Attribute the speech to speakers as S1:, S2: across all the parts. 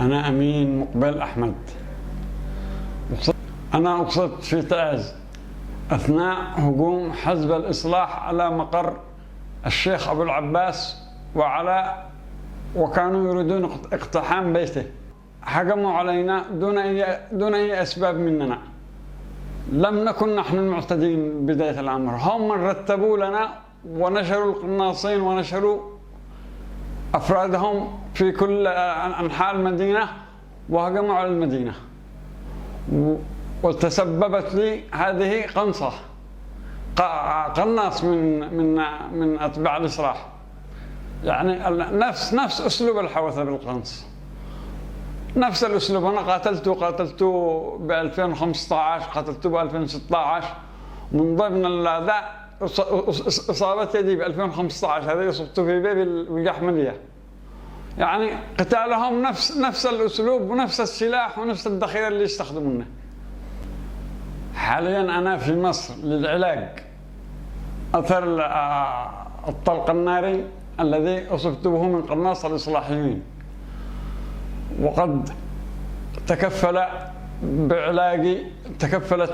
S1: أنا أمين مقبل أحمد. أنا أقصد في تعز أثناء هجوم حزب الإصلاح على مقر الشيخ أبو العباس وكانوا يريدون اقتحام بيته. هجموا علينا دون أي أسباب مننا. لم نكن نحن المعتدين بداية الأمر، هم من رتبوا لنا ونشروا القناصين ونشروا أفرادهم في كل أنحاء المدينة وهجموا على المدينة، وتسببت لي هذه قناص من أتباع الإصلاح، يعني نفس أسلوب الحوثة بالقنص، نفس الأسلوب. أنا قاتلت ب 2015، قاتلت ب 2016. من ضمن هذا إصابة يدي ب 2015، هذه أصبت في بالجحملية. يعني قتالهم نفس الأسلوب ونفس السلاح ونفس الذخيرة اللي يستخدمونه. حاليا أنا في مصر للعلاج أثر الطلق الناري الذي أصبت به من قناص الإصلاحيين، وقد تكفلت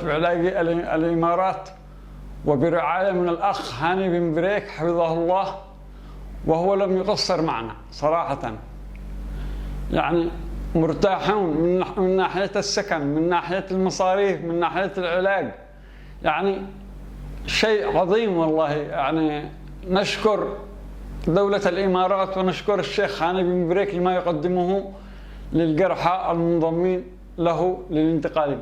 S1: بعلاجي الإمارات وبرعاية من الأخ هاني بن بريك حفظه الله، وهو لم يقصر معنا صراحة. يعني مرتاحون من ناحية السكن، من ناحية المصاريف، من ناحية العلاج، يعني شيء عظيم والله. يعني نشكر دولة الإمارات ونشكر الشيخ هاني بن بريك لما يقدمه للجرحى المنضمين له للانتقال.